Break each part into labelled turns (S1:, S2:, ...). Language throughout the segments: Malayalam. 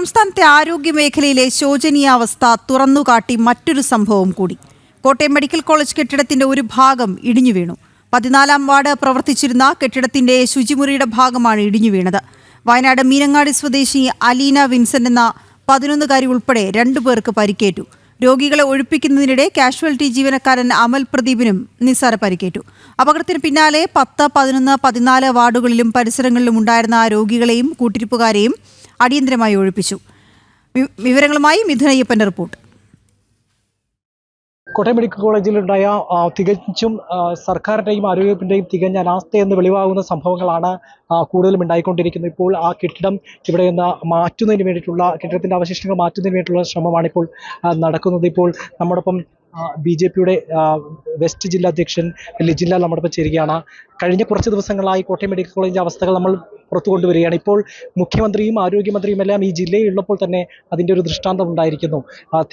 S1: സംസ്ഥാനത്തെ ആരോഗ്യ മേഖലയിലെ ശോചനീയാവസ്ഥ തുറന്നുകാട്ടി മറ്റൊരു സംഭവം കൂടി. കോട്ടയം മെഡിക്കൽ കോളേജ് കെട്ടിടത്തിന്റെ ഒരു ഭാഗം ഇടിഞ്ഞു വീണു. 14-ാം വാർഡ് പ്രവർത്തിച്ചിരുന്ന കെട്ടിടത്തിന്റെ ശുചിമുറിയുടെ ഭാഗമാണ് ഇടിഞ്ഞു വീണത്. വയനാട് മീനങ്ങാടി സ്വദേശി അലീന വിൻസെന്റ് എന്ന 11-കാരി ഉൾപ്പെടെ 2 പേർക്ക് പരിക്കേറ്റു. രോഗികളെ ഒഴിപ്പിക്കുന്നതിനിടെ കാഷ്വാലിറ്റി ജീവനക്കാരൻ അമൽ പ്രദീപിനും നിസ്സാര പരിക്കേറ്റു. അപകടത്തിന് പിന്നാലെ 10, 11, 14 വാർഡുകളിലും പരിസരങ്ങളിലും ഉണ്ടായിരുന്ന രോഗികളെയും കൂട്ടിരിപ്പുകാരെയും അടിയന്തരമായി ഒഴിപ്പിച്ചു. വിവരങ്ങളുമായി മിഥുനയ്യപ്പന്റെ റിപ്പോർട്ട്.
S2: കോട്ടയം മെഡിക്കൽ കോളേജിലുണ്ടായ തികച്ചും സർക്കാരിൻ്റെയും ആരോഗ്യത്തിൻ്റെയും തികഞ്ഞ അനാസ്ഥയെന്ന് വെളിവാകുന്ന സംഭവങ്ങളാണ് കൂടുതലും ഉണ്ടായിക്കൊണ്ടിരിക്കുന്നത്. ഇപ്പോൾ ആ കെട്ടിടം ഇവിടെ നിന്ന് മാറ്റുന്നതിന് വേണ്ടിയിട്ടുള്ള കെട്ടിടത്തിൻ്റെ അവശിഷ്ടങ്ങൾ മാറ്റുന്നതിന് വേണ്ടിയിട്ടുള്ള ശ്രമമാണ് ഇപ്പോൾ നടക്കുന്നത്. ഇപ്പോൾ നമ്മോടൊപ്പം BJPയുടെ വെസ്റ്റ് ജില്ലാ അധ്യക്ഷൻ ലിജിൻലാൽ നമ്മോടൊപ്പം ചേരുകയാണ്. കഴിഞ്ഞ കുറച്ച് ദിവസങ്ങളായി കോട്ടയം മെഡിക്കൽ കോളേജിൻ്റെ അവസ്ഥകൾ നമ്മൾ പുറത്തു കൊണ്ടുവരികയാണ്. ഇപ്പോൾ മുഖ്യമന്ത്രിയും ആരോഗ്യമന്ത്രിയും എല്ലാം ഈ ജില്ലയിലുള്ളപ്പോൾ തന്നെ അതിൻ്റെ ഒരു ദൃഷ്ടാന്തം ഉണ്ടായിരിക്കുന്നു.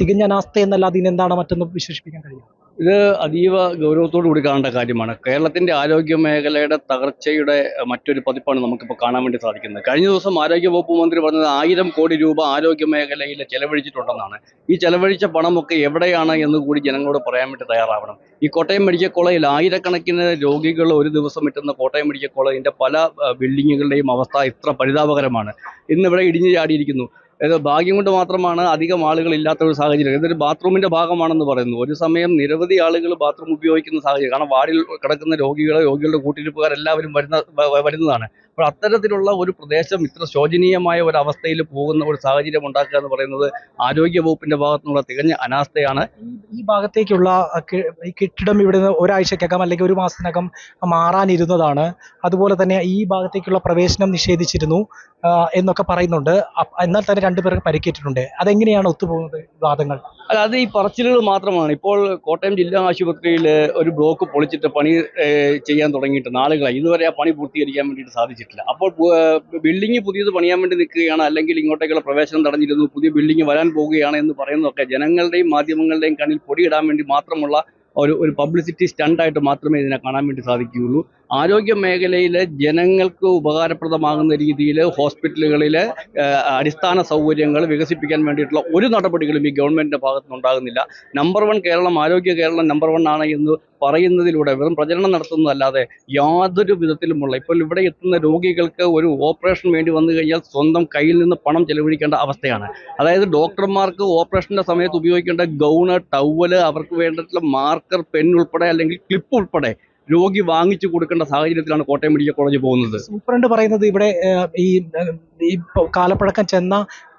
S2: തികഞ്ഞ അനാസ്ഥ എന്നല്ലാതെ ഇതിനെന്താണ് മറ്റൊന്ന് വിശേഷിപ്പിക്കാൻ കഴിയും?
S3: ഇത് അതീവ ഗൗരവത്തോടു കൂടി കാണേണ്ട കാര്യമാണ്. കേരളത്തിൻ്റെ ആരോഗ്യ മേഖലയുടെ തകർച്ചയുടെ മറ്റൊരു പതിപ്പാണ് നമുക്കിപ്പോൾ കാണാൻ വേണ്ടി സാധിക്കുന്നത്. കഴിഞ്ഞ ദിവസം ആരോഗ്യവകുപ്പ് മന്ത്രി പറഞ്ഞത് 1000 കോടി രൂപ ആരോഗ്യ മേഖലയിൽ ചെലവഴിച്ചിട്ടുണ്ടെന്നാണ്. ഈ ചെലവഴിച്ച പണമൊക്കെ എവിടെയാണ് എന്ന് കൂടി ജനങ്ങളോട് പറയാൻ വേണ്ടി തയ്യാറാവണം. ഈ കോട്ടയം മെഡിക്കൽ കോളേജിൽ ആയിരക്കണക്കിന് രോഗികൾ ഒരു ദിവസം എത്തുന്ന കോട്ടയം മെഡിക്കൽ കോളേജിൻ്റെ പല ബിൽഡിങ്ങുകളുടെയും അവസ്ഥ ഇത്ര പരിതാപകരമാണ്. ഇന്നിവിടെ ഇടിഞ്ഞു ചാടിയിരിക്കുന്നു. ഇത് ഭാഗ്യം കൊണ്ട് മാത്രമാണ് അധികം ആളുകൾ ഇല്ലാത്ത ഒരു സാഹചര്യം. ഇതൊരു ബാത്റൂമിൻ്റെ ഭാഗമാണെന്ന് പറയുന്നു. ഒരു സമയം നിരവധി ആളുകൾ ബാത്റൂം ഉപയോഗിക്കുന്ന സാഹചര്യം. കാരണം വാർഡിൽ കിടക്കുന്ന രോഗികളുടെ കൂട്ടിരിപ്പുകാരെല്ലാവരും വരുന്നതാണ്. അപ്പോൾ അത്തരത്തിലുള്ള ഒരു പ്രദേശം ഇത്ര ശോചനീയമായ ഒരു അവസ്ഥയിൽ പോകുന്ന ഒരു സാഹചര്യം ഉണ്ടാക്കുക എന്ന് പറയുന്നത് ആരോഗ്യ വകുപ്പിൻ്റെ ഭാഗത്തുനിന്നുള്ള തികഞ്ഞ അനാസ്ഥയാണ്.
S2: ഈ ഭാഗത്തേക്കുള്ള ഈ കെട്ടിടം ഇവിടുന്ന് ഒരാഴ്ചക്കകം അല്ലെങ്കിൽ ഒരു മാസത്തിനകം മാറാനിരുന്നതാണ്. അതുപോലെ തന്നെ ഈ ഭാഗത്തേക്കുള്ള പ്രവേശനം നിഷേധിച്ചിരുന്നു എന്നൊക്കെ പറയുന്നുണ്ട്. എന്നാൽ തന്നെ 2 പേർക്ക് പരിക്കേറ്റിട്ടുണ്ട്. അതെങ്ങനെയാണ് ഒത്തുപോകുന്നത് വാദങ്ങൾ?
S3: അത് ഈ പറച്ചിലുകൾ മാത്രമാണ്. ഇപ്പോൾ കോട്ടയം ജില്ലാ ആശുപത്രിയിൽ ഒരു ബ്ലോക്ക് പൊളിച്ചിട്ട് പണി ചെയ്യാൻ തുടങ്ങിയിട്ട് നാളുകളായി. ഇതുവരെ ആ പണി പൂർത്തീകരിക്കാൻ വേണ്ടിയിട്ട് സാധിച്ചിട്ടില്ല. അപ്പോൾ ബിൽഡിംഗ് പുതിയത് പണിയാൻ വേണ്ടി നിൽക്കുകയാണ്, അല്ലെങ്കിൽ ഇങ്ങോട്ടേക്കുള്ള പ്രവേശനം തടഞ്ഞിരുന്നു, പുതിയ ബിൽഡിംഗ് വരാൻ പോവുകയാണ് എന്ന് പറയുന്നതൊക്കെ ജനങ്ങളുടെയും മാധ്യമങ്ങളുടെയും കണ്ണിൽ പൊടിയിടാൻ വേണ്ടി മാത്രമുള്ള ഒരു പബ്ലിസിറ്റി സ്റ്റണ്ടായിട്ട് മാത്രമേ ഇതിനെ കാണാൻ വേണ്ടി സാധിക്കുകയുള്ളൂ. ആരോഗ്യ മേഖലയിലെ ജനങ്ങൾക്ക് ഉപകാരപ്രദമാകുന്ന രീതിയിൽ ഹോസ്പിറ്റലുകളിൽ അടിസ്ഥാന സൗകര്യങ്ങൾ വികസിപ്പിക്കാൻ വേണ്ടിയിട്ടുള്ള ഒരു നടപടികളും ഈ ഗവൺമെൻറ്റിൻ്റെ ഭാഗത്തുനിന്നുണ്ടാകുന്നില്ല. നമ്പർ 1 കേരളം, ആരോഗ്യ കേരളം നമ്പർ 1 ആണ് എന്ന് പറയുന്നതിലൂടെ വെറും പ്രചരണം നടത്തുന്നതല്ലാതെ യാതൊരു വിധത്തിലുമുള്ള ഇപ്പോൾ ഇവിടെ എത്തുന്ന രോഗികൾക്ക് ഒരു ഓപ്പറേഷൻ വേണ്ടി വന്നു കഴിഞ്ഞാൽ സ്വന്തം കയ്യിൽ നിന്ന് പണം ചെലവഴിക്കേണ്ട അവസ്ഥയാണ്. അതായത് ഡോക്ടർമാർക്ക് ഓപ്പറേഷൻ്റെ സമയത്ത് ഉപയോഗിക്കേണ്ട ഗൗണ്, ടവല്, അവർക്ക് വേണ്ടിയിട്ടുള്ള മാർക്കർ, പെൻ ഉൾപ്പെടെ അല്ലെങ്കിൽ ക്ലിപ്പ് ഉൾപ്പെടെ രോഗി വാങ്ങിച്ചു കൊടുക്കേണ്ട സാഹചര്യത്തിലാണ് കോട്ടയം മെഡിക്കൽ കോളേജ് പോകുന്നത്.
S2: സൂപ്രണ്ട് പറയുന്നത് ഇവിടെ ഈ കാലപ്പഴക്കം ചെന്ന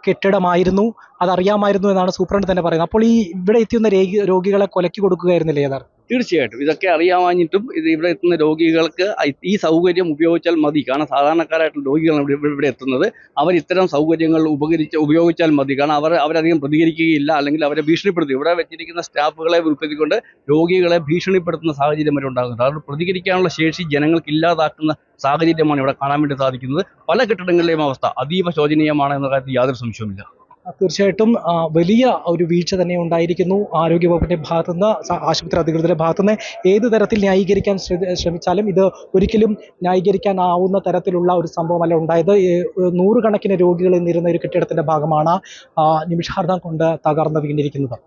S2: കെട്ടിടമായിരുന്നു, അതറിയാമായിരുന്നു എന്നാണ് സൂപ്രണ്ട് തന്നെ പറയുന്നത്. അപ്പോൾ ഈ ഇവിടെ എത്തുന്ന രോഗികളെ കൊലക്കി കൊടുക്കുകയായിരുന്നില്ലേ യഥാർത്ഥം?
S3: തീർച്ചയായിട്ടും ഇതൊക്കെ അറിയാമാഞ്ഞിട്ടും ഇവിടെ എത്തുന്ന രോഗികൾക്ക് ഈ സൗകര്യം ഉപയോഗിച്ചാൽ മതി. കാരണം സാധാരണക്കാരായിട്ടുള്ള രോഗികളാണ് ഇവിടെ എത്തുന്നത്. അവർ ഇത്തരം സൗകര്യങ്ങൾ ഉപയോഗിച്ചാൽ മതി. കാരണം അവരധികം പ്രതികരിക്കുകയില്ല, അല്ലെങ്കിൽ അവരെ ഭീഷണിപ്പെടുത്തി. ഇവിടെ വെച്ചിരിക്കുന്ന സ്റ്റാഫുകളെ ഉൾപ്പെടുത്തിക്കൊണ്ട് രോഗികളെ ഭീഷണിപ്പെടുത്തുന്ന സാഹചര്യം വരെ ഉണ്ടാകുന്നത്. അവർ പ്രതികരിക്കാനുള്ള ശേഷി ജനങ്ങൾക്ക് ഇല്ലാതാക്കുന്ന സാഹചര്യമാണ് ഇവിടെ കാണാൻ വേണ്ടി സാധിക്കുന്നത്. പല കെട്ടിടങ്ങളിലെയും അവസ്ഥ അതീവ ശോചനീയമാണ് എന്ന കാര്യത്തിൽ യാതൊരു സംശയവുമില്ല.
S2: തീർച്ചയായിട്ടും വലിയ ഒരു വീഴ്ച തന്നെ ഉണ്ടായിരിക്കുന്നു ആരോഗ്യവകുപ്പിൻ്റെ ഭാഗത്തുനിന്ന്, ആശുപത്രി അധികൃതരുടെ ഭാഗത്തുനിന്ന്. ഏത് തരത്തിൽ ന്യായീകരിക്കാൻ ശ്രമിച്ചാലും ഇത് ഒരിക്കലും ന്യായീകരിക്കാനാവുന്ന തരത്തിലുള്ള ഒരു സംഭവമല്ല ഉണ്ടായത്. 100 കണക്കിന് രോഗികൾ എന്നിരുന്ന ഒരു കെട്ടിടത്തിൻ്റെ ഭാഗമാണ് നിമിഷാർദ്ധം കൊണ്ട് തകർന്ന് വീണിരിക്കുന്നത്.